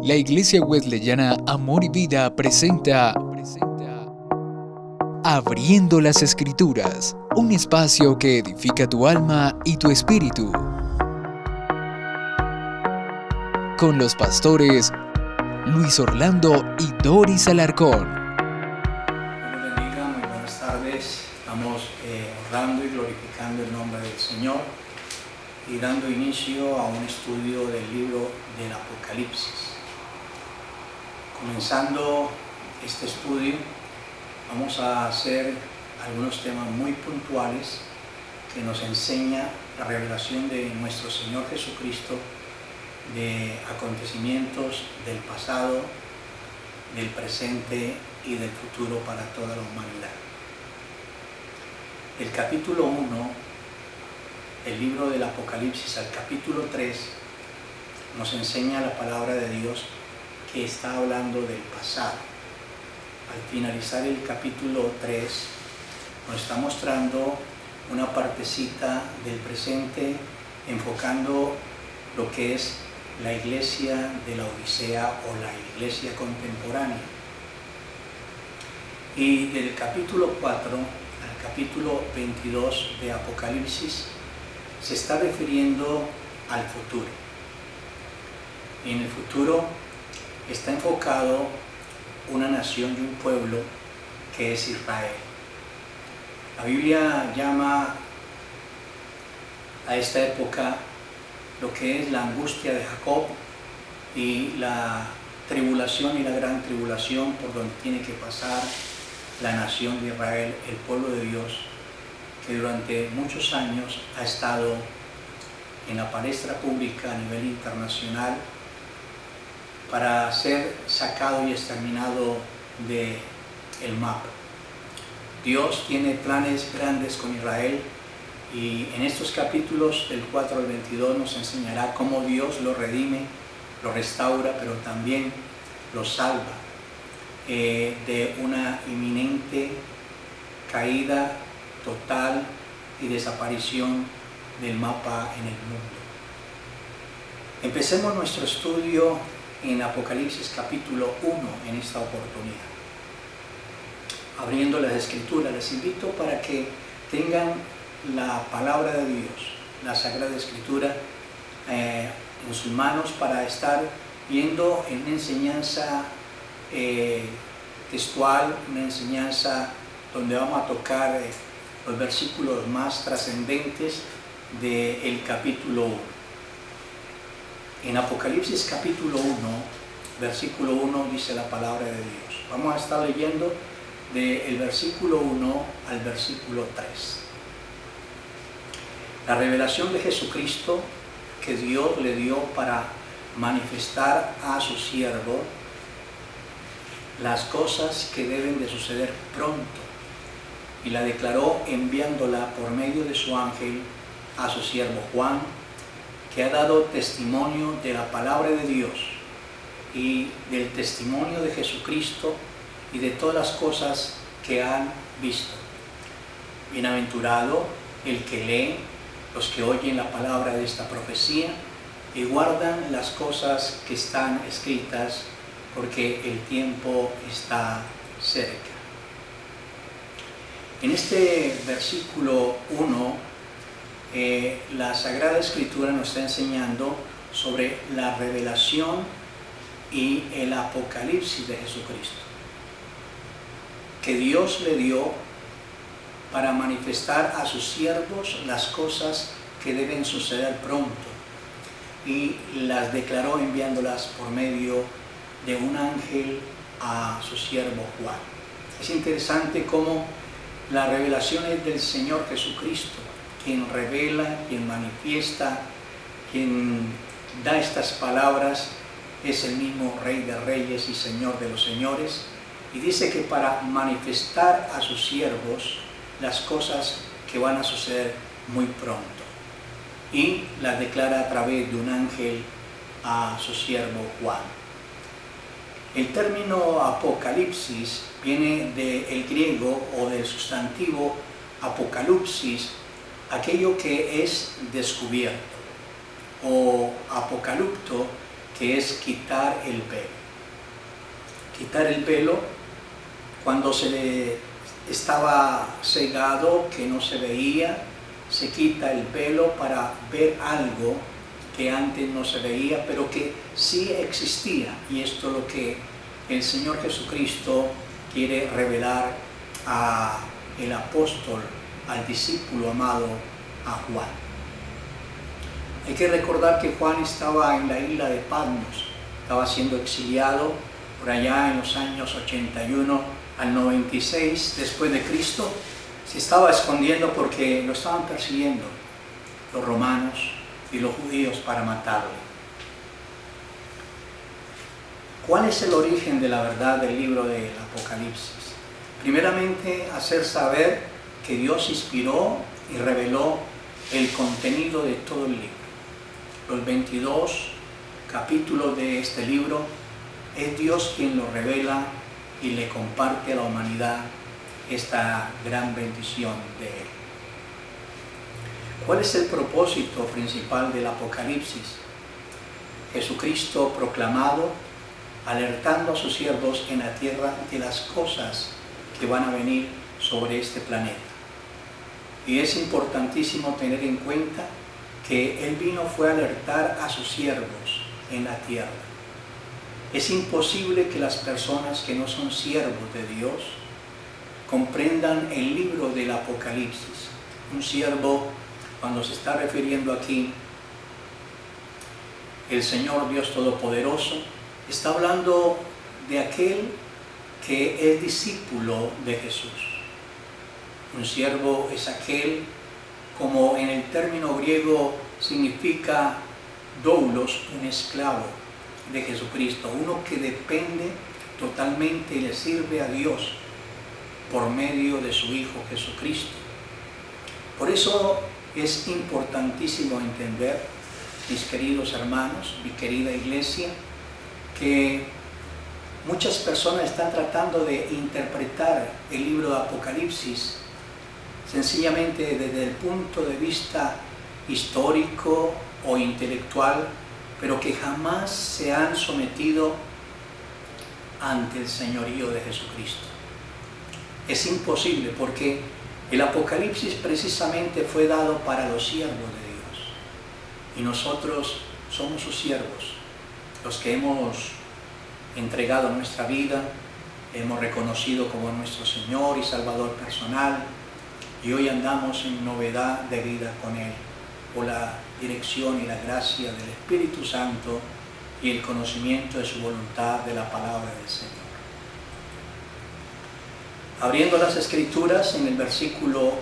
La Iglesia Wesleyana Amor y Vida presenta Abriendo las Escrituras, un espacio que edifica tu alma y tu espíritu. Con los pastores Luis Orlando y Doris Alarcón. Dios les bendiga, muy buenas tardes. Estamos honrando y glorificando el nombre del Señor y dando inicio a un estudio del libro del Apocalipsis. Comenzando este estudio, vamos a hacer algunos temas muy puntuales que nos enseña la revelación de nuestro Señor Jesucristo de acontecimientos del pasado, del presente y del futuro para toda la humanidad. Del capítulo 1 del libro del Apocalipsis al capítulo 3 nos enseña la palabra de Dios que está hablando del pasado. Al finalizar el capítulo 3 nos está mostrando una partecita del presente, enfocando lo que es la iglesia de la Odisea o la iglesia contemporánea. Y del capítulo 4 al capítulo 22 de Apocalipsis se está refiriendo al futuro. Y en el futuro está enfocado una nación y un pueblo que es Israel. La Biblia llama a esta época lo que es la angustia de Jacob y la tribulación y la gran tribulación por donde tiene que pasar la nación de Israel, el pueblo de Dios, que durante muchos años ha estado en la palestra pública a nivel internacional para ser sacado y exterminado del mapa. Dios tiene planes grandes con Israel y en estos capítulos del 4 al 22 nos enseñará cómo Dios lo redime, lo restaura, pero también lo salva de una inminente caída total y desaparición del mapa en el mundo. Empecemos nuestro estudio en Apocalipsis capítulo 1 en esta oportunidad. Abriendo las Escrituras, les invito para que tengan la palabra de Dios, la Sagrada Escritura, en sus manos para estar viendo en una enseñanza textual, una enseñanza donde vamos a tocar los versículos más trascendentes del capítulo 1. En Apocalipsis capítulo 1, versículo 1 dice la palabra de Dios. Vamos a estar leyendo del versículo 1 al versículo 3. La revelación de Jesucristo que Dios le dio para manifestar a su siervo las cosas que deben de suceder pronto, y la declaró enviándola por medio de su ángel a su siervo Juan, que ha dado testimonio de la palabra de Dios y del testimonio de Jesucristo y de todas las cosas que han visto. Bienaventurado el que lee, los que oyen la palabra de esta profecía y guardan las cosas que están escritas, porque el tiempo está cerca. En este versículo 1, la Sagrada Escritura nos está enseñando sobre la revelación y el apocalipsis de Jesucristo, que Dios le dio para manifestar a sus siervos las cosas que deben suceder pronto, y las declaró enviándolas por medio de un ángel a su siervo Juan. Es interesante cómo la revelación es del Señor Jesucristo, quien revela, quien manifiesta, quien da estas palabras, es el mismo Rey de Reyes y Señor de los Señores, y dice que para manifestar a sus siervos las cosas que van a suceder muy pronto, y las declara a través de un ángel a su siervo Juan. El término apocalipsis viene del griego o del sustantivo apocalipsis, aquello que es descubierto, o apocalipto, que es quitar el velo. Quitar el velo cuando se le estaba cegado, que no se veía, se quita el velo para ver algo que antes no se veía, pero que sí existía. Y esto es lo que el Señor Jesucristo quiere revelar al apóstol, al discípulo amado, a Juan. Hay que recordar que Juan estaba en la isla de Patmos, estaba siendo exiliado por allá en los años 81 al 96 después de Cristo. Se estaba escondiendo porque lo estaban persiguiendo los romanos y los judíos para matarlo. ¿Cuál es el origen de la verdad del libro del Apocalipsis? Primeramente, hacer saber que Dios inspiró y reveló el contenido de todo el libro. Los 22 capítulos de este libro es Dios quien lo revela y le comparte a la humanidad esta gran bendición de Él. ¿Cuál es el propósito principal del Apocalipsis? Jesucristo proclamado, alertando a sus siervos en la tierra de las cosas que van a venir sobre este planeta. Y es importantísimo tener en cuenta que Él fue a alertar a sus siervos en la tierra. Es imposible que las personas que no son siervos de Dios comprendan el libro del Apocalipsis. Un siervo, cuando se está refiriendo aquí, el Señor Dios Todopoderoso, está hablando de aquel que es discípulo de Jesús. Un siervo es aquel, como en el término griego significa doulos, un esclavo de Jesucristo, uno que depende totalmente y le sirve a Dios por medio de su Hijo Jesucristo. Por eso es importantísimo entender, mis queridos hermanos, mi querida iglesia, que muchas personas están tratando de interpretar el libro de Apocalipsis sencillamente desde el punto de vista histórico o intelectual, pero que jamás se han sometido ante el señorío de Jesucristo. Es imposible, porque el Apocalipsis precisamente fue dado para los siervos de Dios, y nosotros somos sus siervos, los que hemos entregado nuestra vida, hemos reconocido como nuestro Señor y Salvador personal, y hoy andamos en novedad de vida con Él, por la dirección y la gracia del Espíritu Santo y el conocimiento de su voluntad, de la palabra del Señor. Abriendo las Escrituras, en el versículo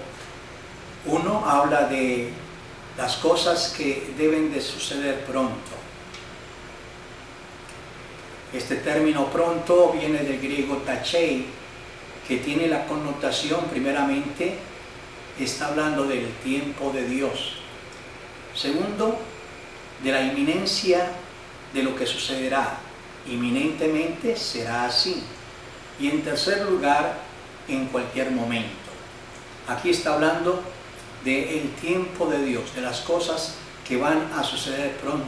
1 habla de las cosas que deben de suceder pronto. Este término pronto viene del griego tachei, que tiene la connotación, primeramente, está hablando del tiempo de Dios. Segundo, de la inminencia de lo que sucederá. Inminentemente será así. Y en tercer lugar, en cualquier momento. Aquí está hablando del tiempo de Dios, de las cosas que van a suceder pronto.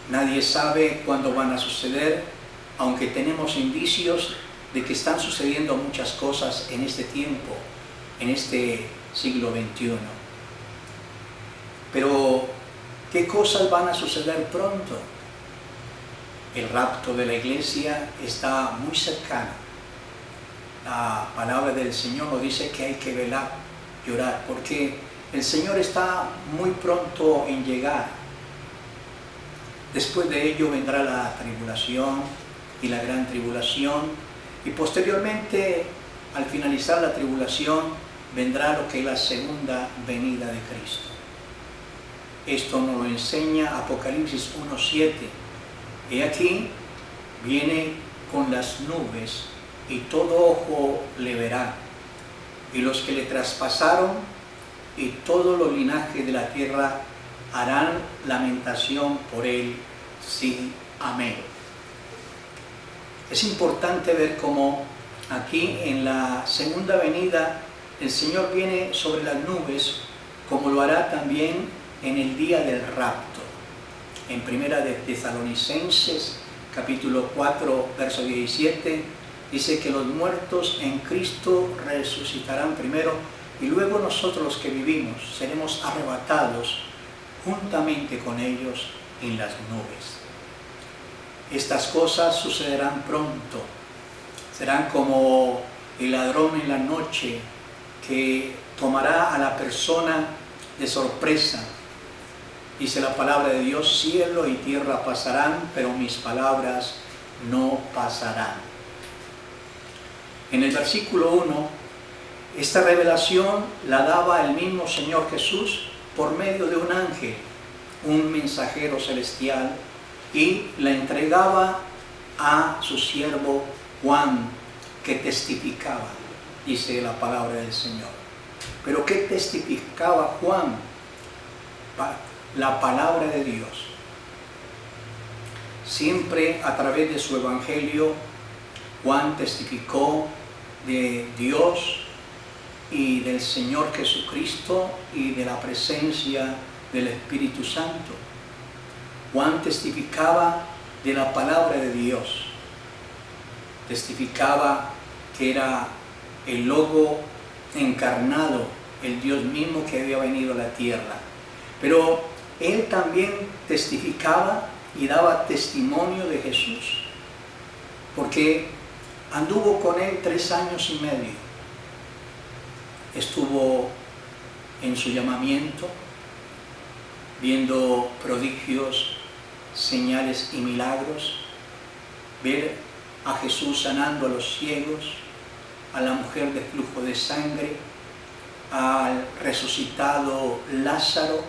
Nadie sabe cuándo van a suceder, aunque tenemos indicios de que están sucediendo muchas cosas en este tiempo, en este siglo XXI. Pero, ¿qué cosas van a suceder pronto? El rapto de la iglesia está muy cercano. La palabra del Señor nos dice que hay que velar, llorar, porque el Señor está muy pronto en llegar. Después de ello vendrá la tribulación y la gran tribulación, y posteriormente, al finalizar la tribulación, vendrá lo que es la segunda venida de Cristo. Esto nos lo enseña Apocalipsis 1:7. He aquí, viene con las nubes, y todo ojo le verá, y los que le traspasaron, y todos los linajes de la tierra harán lamentación por él. Sí, amén. Es importante ver cómo aquí en la segunda venida el Señor viene sobre las nubes, como lo hará también en el día del rapto. en Primera de Tesalonicenses, capítulo 4, verso 17, dice que los muertos en Cristo resucitarán primero y luego nosotros los que vivimos seremos arrebatados juntamente con ellos en las nubes. Estas cosas sucederán pronto, serán como el ladrón en la noche que tomará a la persona de sorpresa. Dice la palabra de Dios, cielo y tierra pasarán, pero mis palabras no pasarán. En el versículo 1, esta revelación la daba el mismo Señor Jesús por medio de un ángel, un mensajero celestial, y la entregaba a su siervo Juan, que testificaba, dice la palabra del Señor. ¿Pero qué testificaba Juan? La palabra de Dios. Siempre a través de su evangelio, Juan testificó de Dios y del Señor Jesucristo y de la presencia del Espíritu Santo. Juan testificaba de la palabra de Dios. Testificaba que era el Logo encarnado, el Dios mismo que había venido a la tierra. Pero él también testificaba y daba testimonio de Jesús, porque anduvo con él 3 años y medio. Estuvo en su llamamiento, viendo prodigios, señales y milagros, ver a Jesús sanando a los ciegos, a la mujer de flujo de sangre, al resucitado Lázaro.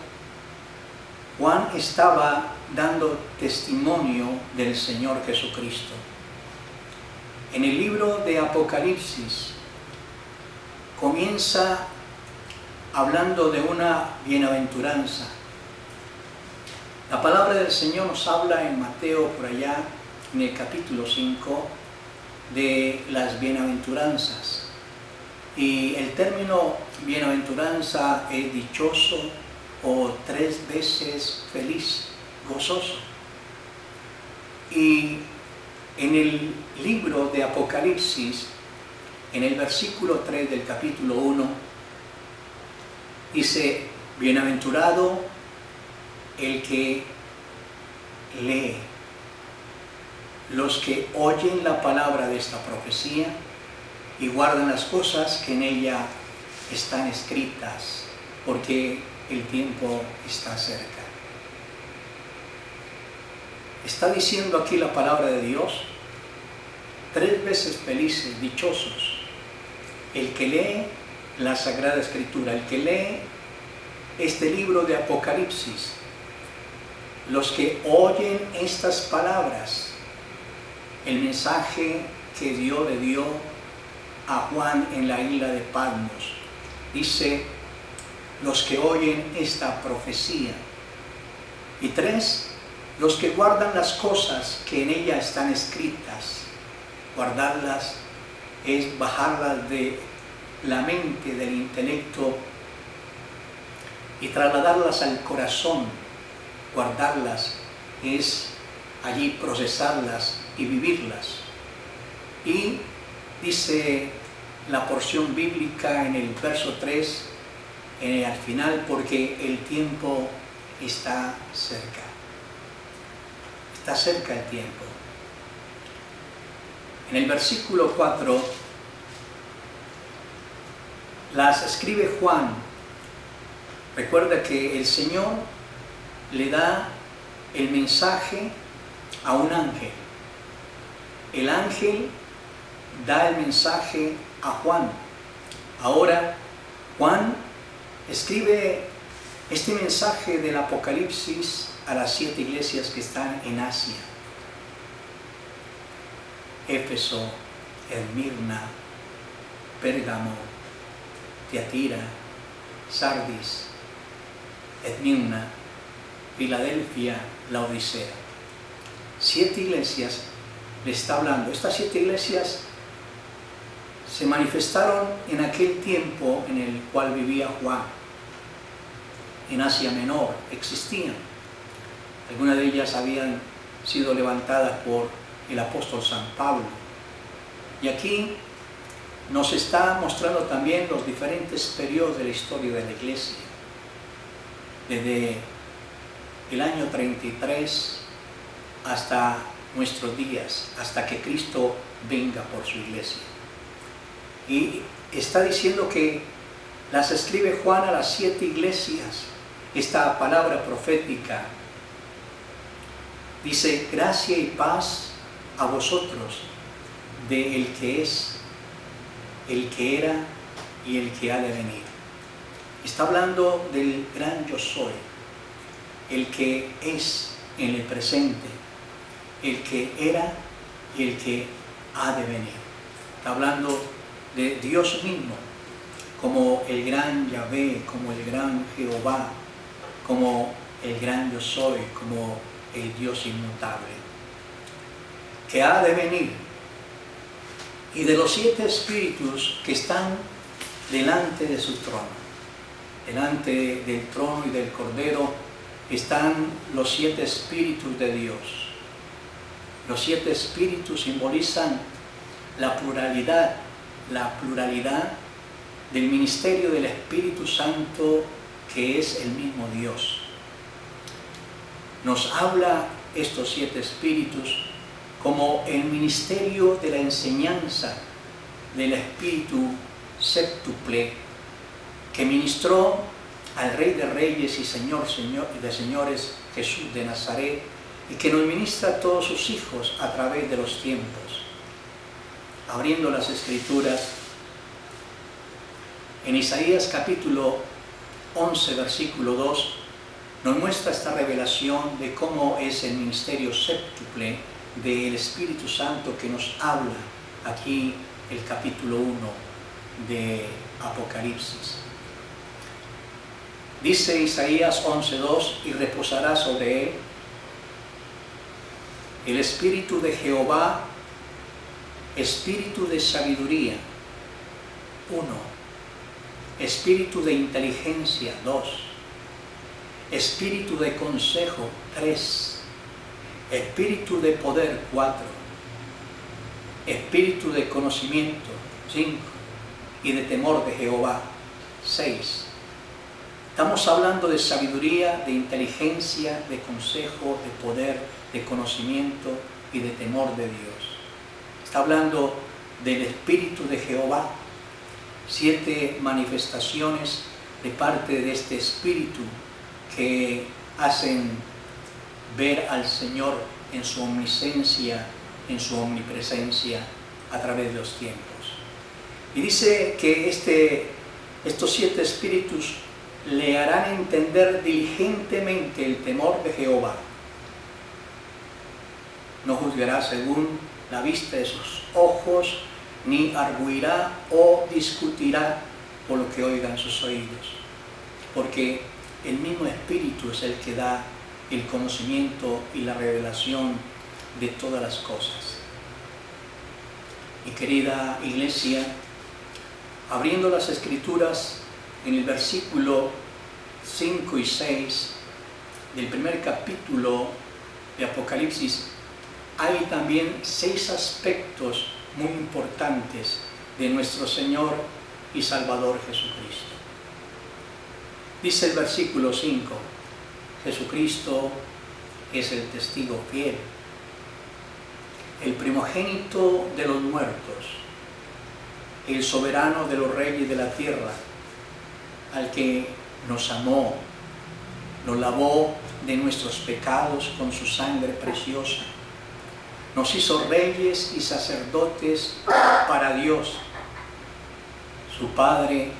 Juan estaba dando testimonio del Señor Jesucristo. En el libro de Apocalipsis comienza hablando de una bienaventuranza. La palabra del Señor nos habla en Mateo, por allá, en el capítulo 5, de las bienaventuranzas. Y el término bienaventuranza es dichoso o 3 veces feliz, gozoso. Y en el libro de Apocalipsis, en el versículo 3 del capítulo 1, dice, bienaventurado el que lee, los que oyen la palabra de esta profecía y guardan las cosas que en ella están escritas, porque el tiempo está cerca. Está diciendo aquí la palabra de Dios, 3 veces felices, dichosos, el que lee la Sagrada Escritura, el que lee este libro de Apocalipsis, los que oyen estas palabras, el mensaje que Dios le dio a Juan en la isla de Patmos. Dice, los que oyen esta profecía. Y 3, los que guardan las cosas que en ella están escritas. Guardarlas es bajarlas de la mente, del intelecto, y trasladarlas al corazón. Guardarlas es allí procesarlas y vivirlas. Y dice la porción bíblica en el verso 3, al final, porque el tiempo está cerca. Está cerca el tiempo. En el versículo 4 las escribe Juan. Recuerda que el Señor le da el mensaje a un ángel. El ángel da el mensaje a Juan. Ahora Juan escribe este mensaje del Apocalipsis a las 7 iglesias que están en Asia: Éfeso, Esmirna, Pérgamo, Tiatira, Sardis, Esmirna, Filadelfia, Laodicea. 7 iglesias le está hablando. Estas 7 iglesias se manifestaron en aquel tiempo en el cual vivía Juan. En Asia Menor existían. Algunas de ellas habían sido levantadas por el apóstol San Pablo. Y aquí nos está mostrando también los diferentes periodos de la historia de la Iglesia. Desde el año 33 hasta nuestros días, hasta que Cristo venga por su Iglesia. Y está diciendo que las escribe Juan a las 7 iglesias. Esta palabra profética dice: gracia y paz a vosotros, de el que es, el que era y el que ha de venir. Está hablando del gran yo soy, el que es en el presente, el que era y el que ha de venir. Está hablando de Dios mismo, como el gran Yahvé, como el gran Jehová, como el gran yo soy, como el Dios inmutable, que ha de venir. Y de los 7 espíritus que están delante de su trono, delante del trono y del Cordero, están los 7 espíritus de Dios. Los 7 espíritus simbolizan la pluralidad del ministerio del Espíritu Santo, que es el mismo Dios. Nos habla estos 7 espíritus como el ministerio de la enseñanza del Espíritu séptuple que ministró al Rey de Reyes y Señor de Señores, Jesús de Nazaret, y que nos ministra a todos sus hijos a través de los tiempos. Abriendo las Escrituras, en Isaías capítulo 11, versículo 2, nos muestra esta revelación de cómo es el ministerio séptuple del Espíritu Santo que nos habla aquí el capítulo 1 de Apocalipsis. Dice Isaías 11:2: y reposará sobre él el Espíritu de Jehová, Espíritu de sabiduría, 1, Espíritu de inteligencia, 2, Espíritu de consejo, 3, Espíritu de poder, 4, Espíritu de conocimiento, 5, y de temor de Jehová, 6. Estamos hablando de sabiduría, de inteligencia, de consejo, de poder, de conocimiento y de temor de Dios. Está hablando del Espíritu de Jehová, 7 manifestaciones de parte de este Espíritu que hacen ver al Señor en su omnisciencia, en su omnipresencia a través de los tiempos. Y dice que estos 7 espíritus le harán entender diligentemente el temor de Jehová. No juzgará según la vista de sus ojos, ni arguirá o discutirá por lo que oigan sus oídos, porque el mismo Espíritu es el que da el conocimiento y la revelación de todas las cosas. Mi querida iglesia, abriendo las Escrituras en el versículo 5 y 6 del primer capítulo de Apocalipsis, hay también 6 aspectos muy importantes de nuestro Señor y Salvador Jesucristo. Dice el versículo 5: Jesucristo es el testigo fiel, el primogénito de los muertos, el soberano de los reyes de la tierra, al que nos amó, nos lavó de nuestros pecados con su sangre preciosa, nos hizo reyes y sacerdotes para Dios, su Padre.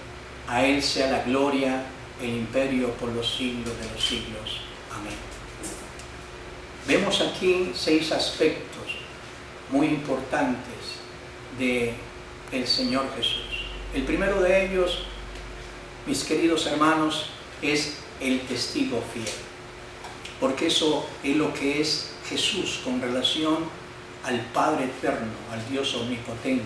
A Él sea la gloria, el imperio por los siglos de los siglos. Amén. Vemos aquí 6 aspectos muy importantes del Señor Jesús. El primero de ellos, mis queridos hermanos, es el testigo fiel, porque eso es lo que es Jesús con relación al Padre eterno, al Dios omnipotente.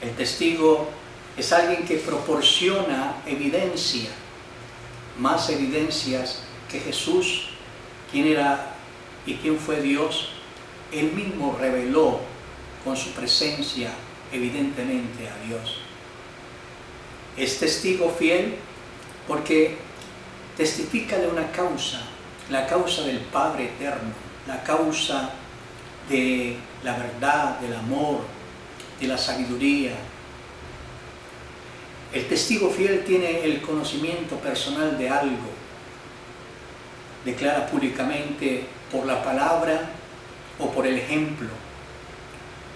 El testigo es alguien que proporciona evidencia, más evidencias que Jesús, quién era y quién fue Dios, Él mismo reveló con su presencia evidentemente a Dios. Es testigo fiel porque testifica de una causa, la causa del Padre eterno, la causa de la verdad, del amor, de la sabiduría. El testigo fiel tiene el conocimiento personal de algo, declara públicamente por la palabra o por el ejemplo.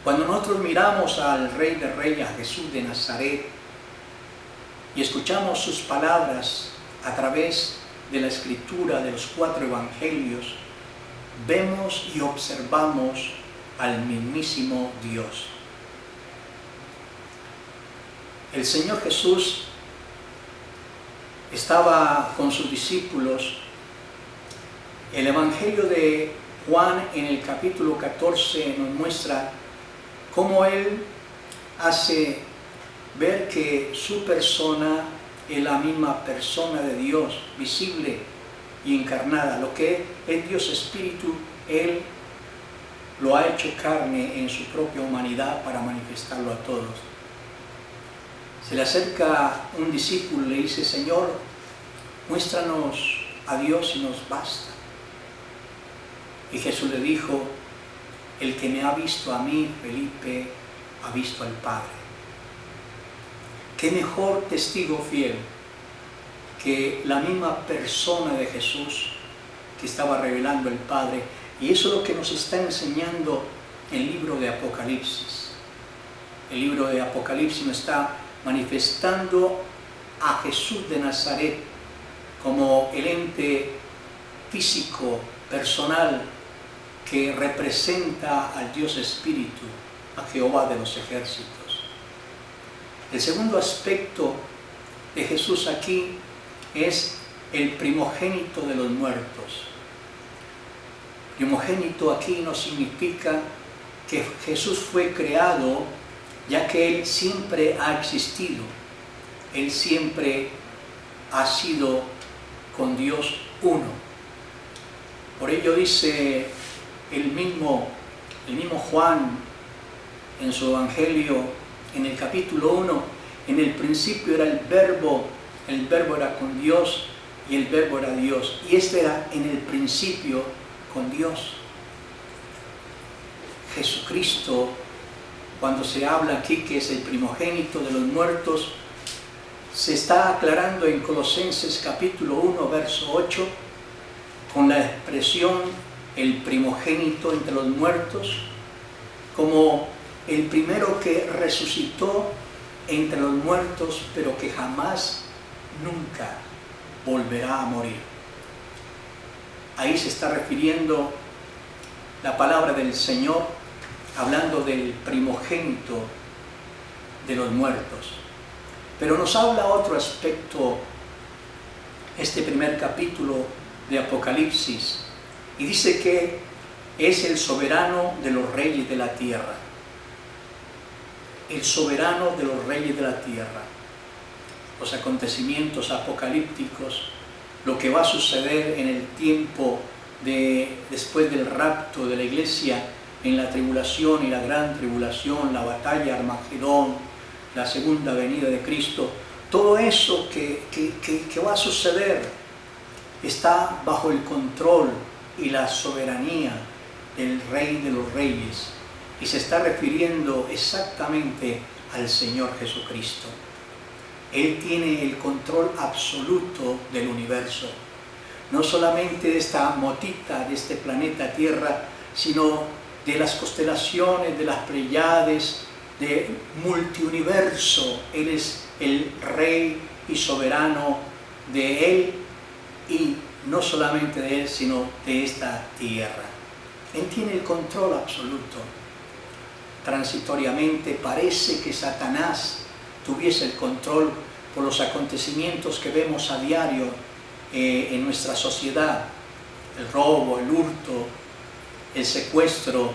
Cuando nosotros miramos al Rey de Reyes, a Jesús de Nazaret, y escuchamos sus palabras a través de la escritura de los 4 evangelios, vemos y observamos al mismísimo Dios. El Señor Jesús estaba con sus discípulos. El Evangelio de Juan en el capítulo 14 nos muestra cómo Él hace ver que su persona es la misma persona de Dios, visible y encarnada. Lo que es Dios Espíritu, Él lo ha hecho carne en su propia humanidad para manifestarlo a todos. Se le acerca un discípulo y le dice: Señor, muéstranos a Dios y nos basta. Y Jesús le dijo: el que me ha visto a mí, Felipe, ha visto al Padre. ¿Qué mejor testigo fiel que la misma persona de Jesús que estaba revelando el Padre? Y eso es lo que nos está enseñando el libro de Apocalipsis. El libro de Apocalipsis nos está manifestando a Jesús de Nazaret como el ente físico, personal, que representa al Dios Espíritu, a Jehová de los ejércitos. El segundo aspecto de Jesús aquí es el primogénito de los muertos. Primogénito aquí no significa que Jesús fue creado, ya que Él siempre ha existido. Él siempre ha sido con Dios uno. Por ello dice el mismo Juan en su Evangelio, en el capítulo 1, en el principio era el verbo era con Dios y el verbo era Dios. Y este era en el principio con Dios. Jesucristo, cuando se habla aquí que es el primogénito de los muertos, se está aclarando en Colosenses capítulo 1, verso 8, con la expresión el primogénito entre los muertos, como el primero que resucitó entre los muertos, pero que jamás, nunca volverá a morir. Ahí se está refiriendo la palabra del Señor, hablando del primogénito de los muertos. Pero nos habla otro aspecto, este primer capítulo de Apocalipsis, y dice que es el soberano de los reyes de la tierra. El soberano de los reyes de la tierra. Los acontecimientos apocalípticos, lo que va a suceder en el tiempo después del rapto de la iglesia, en la tribulación y la gran tribulación, la batalla Armagedón, la segunda venida de Cristo, todo eso que va a suceder está bajo el control y la soberanía del Rey de los Reyes, y se está refiriendo exactamente al Señor Jesucristo. Él tiene el control absoluto del universo, no solamente de esta motita, de este planeta Tierra, sino de las constelaciones, de las Pleiades, de multiuniverso. Él es el Rey y soberano de Él, y no solamente de Él, sino de esta tierra. Él tiene el control absoluto. Transitoriamente parece que Satanás tuviese el control por los acontecimientos que vemos a diario en nuestra sociedad: el robo, el hurto, el secuestro,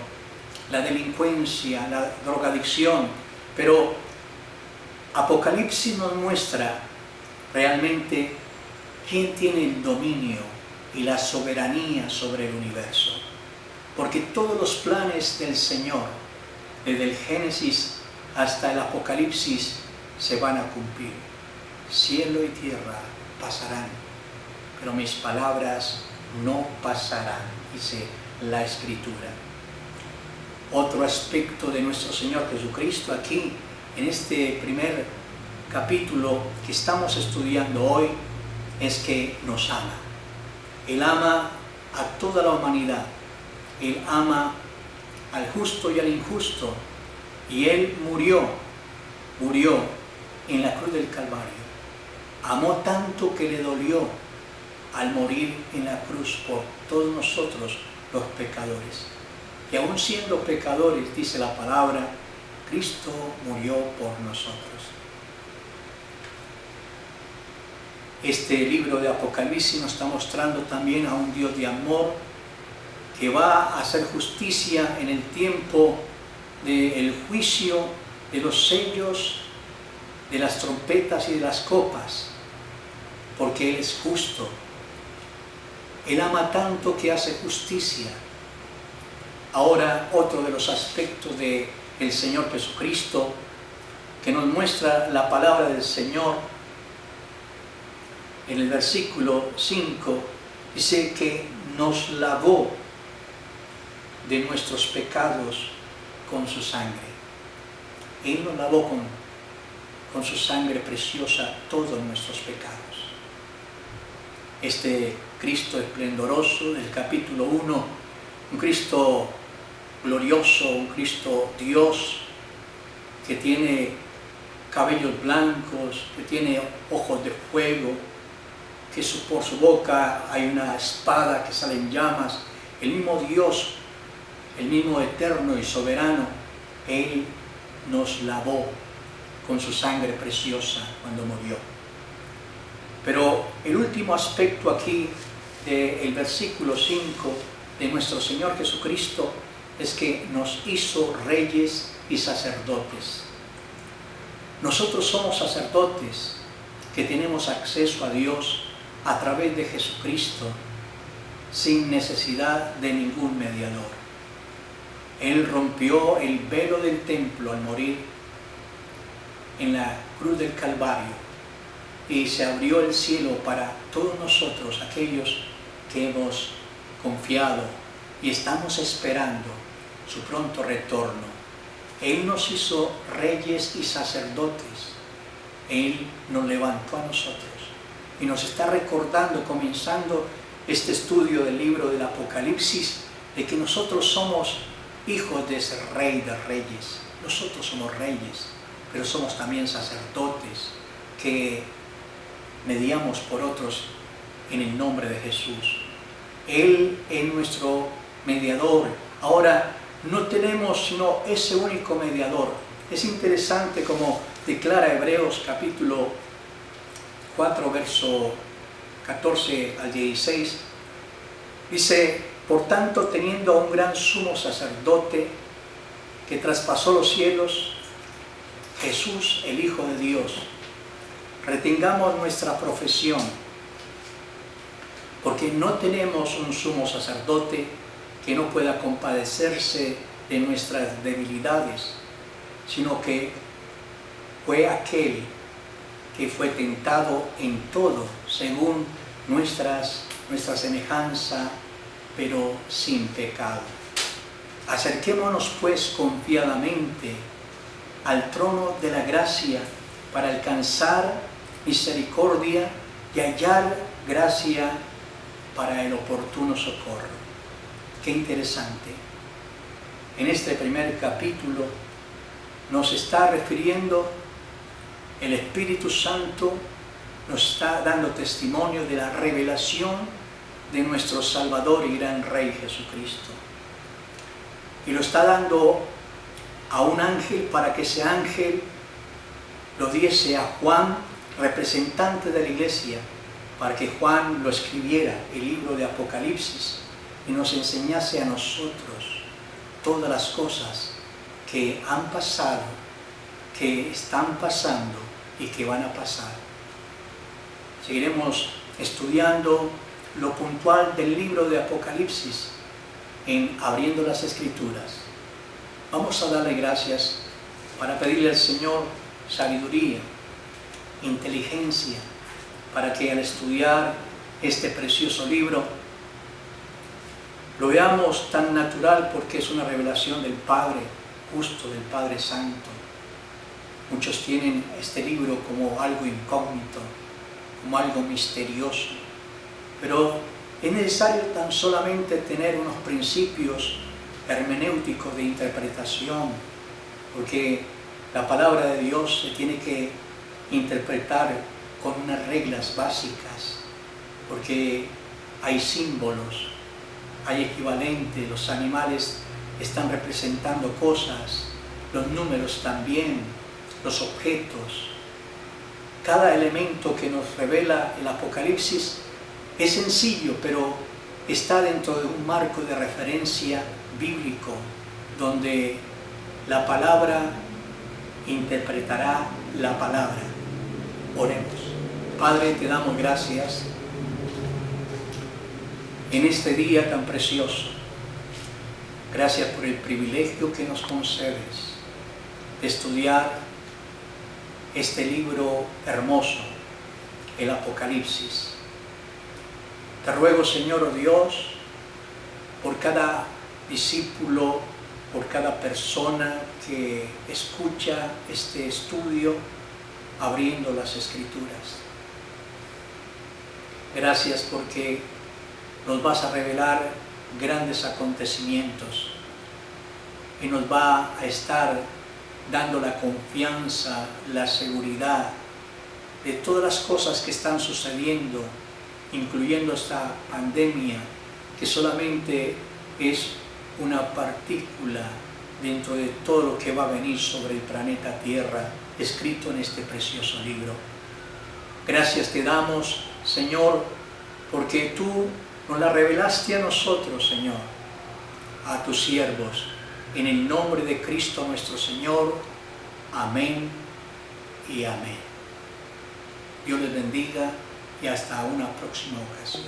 la delincuencia, la drogadicción. Pero Apocalipsis nos muestra realmente quién tiene el dominio y la soberanía sobre el universo. Porque todos los planes del Señor, desde el Génesis hasta el Apocalipsis, se van a cumplir. Cielo y tierra pasarán, pero mis palabras no pasarán, dice la Escritura. Otro aspecto de nuestro Señor Jesucristo aquí, en este primer capítulo que estamos estudiando hoy, es que nos ama. Él ama a toda la humanidad. Él ama al justo y al injusto. Y Él murió en la cruz del Calvario. Amó tanto que le dolió al morir en la cruz por todos nosotros los pecadores. Y aún siendo pecadores, dice la palabra, Cristo murió por nosotros. Este libro de Apocalipsis nos está mostrando también a un Dios de amor que va a hacer justicia en el tiempo del juicio de los sellos, de las trompetas y de las copas, porque Él es justo. Él ama tanto que hace justicia. Ahora, otro de los aspectos del Señor Jesucristo que nos muestra la palabra del Señor en el versículo 5, dice que nos lavó de nuestros pecados con su sangre. Él nos lavó con su sangre preciosa todos nuestros pecados. Este Cristo esplendoroso del capítulo 1, un Cristo glorioso, un Cristo Dios, que tiene cabellos blancos, que tiene ojos de fuego, que por su boca hay una espada que sale en llamas. El mismo Dios, el mismo eterno y soberano, Él nos lavó con su sangre preciosa cuando murió. Pero el último aspecto aquí del versículo 5 de nuestro Señor Jesucristo es que nos hizo reyes y sacerdotes. Nosotros somos sacerdotes que tenemos acceso a Dios a través de Jesucristo sin necesidad de ningún mediador. Él rompió el velo del templo al morir en la cruz del Calvario y se abrió el cielo para todos nosotros, aquellos que hemos confiado y estamos esperando su pronto retorno. Él nos hizo reyes y sacerdotes. Él nos levantó a nosotros y nos está recordando, comenzando este estudio del libro del Apocalipsis, de que nosotros somos hijos de ese Rey de Reyes. Nosotros somos reyes, pero somos también sacerdotes que mediamos por otros en el nombre de Jesús. Él es nuestro mediador. Ahora no tenemos sino ese único mediador. Es interesante como declara Hebreos capítulo 4, verso 14 al 16. Dice: por tanto, teniendo un gran sumo sacerdote que traspasó los cielos, Jesús, el Hijo de Dios, retengamos nuestra profesión, porque no tenemos un sumo sacerdote que no pueda compadecerse de nuestras debilidades, sino que fue aquel que fue tentado en todo, según nuestra semejanza, pero sin pecado. Acerquémonos pues confiadamente al trono de la gracia para alcanzar misericordia y hallar gracia para el oportuno socorro. Qué interesante. En este primer capítulo nos está refiriendo el Espíritu Santo, nos está dando testimonio de la revelación de nuestro Salvador y gran Rey Jesucristo. Y lo está dando a un ángel para que ese ángel lo diese a Juan, representante de la iglesia, para que Juan lo escribiera, el libro de Apocalipsis, y nos enseñase a nosotros todas las cosas que han pasado, que están pasando y que van a pasar. Seguiremos estudiando lo puntual del libro de Apocalipsis en abriendo las Escrituras. Vamos a darle gracias para pedirle al Señor sabiduría, inteligencia, para que al estudiar este precioso libro lo veamos tan natural, porque es una revelación del Padre justo, del Padre Santo. Muchos tienen este libro como algo incógnito, como algo misterioso, pero es necesario tan solamente tener unos principios hermenéuticos de interpretación, porque la palabra de Dios se tiene que interpretar con unas reglas básicas, porque hay símbolos, hay equivalentes, los animales están representando cosas, los números también, los objetos. Cada elemento que nos revela el Apocalipsis es sencillo, pero está dentro de un marco de referencia bíblico, donde la palabra interpretará la palabra. Oremos. Padre, te damos gracias en este día tan precioso. Gracias por el privilegio que nos concedes de estudiar este libro hermoso, el Apocalipsis. Te ruego, Señor, oh Dios, por cada discípulo, por cada persona que escucha este estudio, abriendo las Escrituras. Gracias porque nos vas a revelar grandes acontecimientos y nos va a estar dando la confianza, la seguridad de todas las cosas que están sucediendo, incluyendo esta pandemia, que solamente es una partícula dentro de todo lo que va a venir sobre el planeta Tierra, escrito en este precioso libro. Gracias te damos, Señor, porque tú nos la revelaste a nosotros, Señor, a tus siervos, en el nombre de Cristo nuestro Señor. Amén y amén. Dios les bendiga y hasta una próxima ocasión.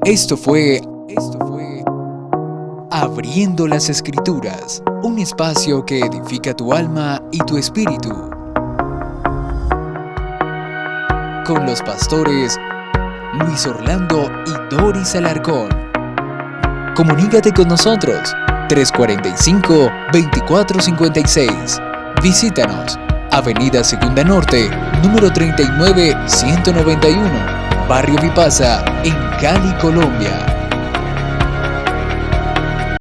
Esto fue Abriendo las Escrituras, un espacio que edifica tu alma y tu espíritu. Con los pastores Luis Orlando y Doris Alarcón. Comunícate con nosotros 345-2456. Visítanos, Avenida Segunda Norte, número 39-191, Barrio Vipasa, en Cali, Colombia.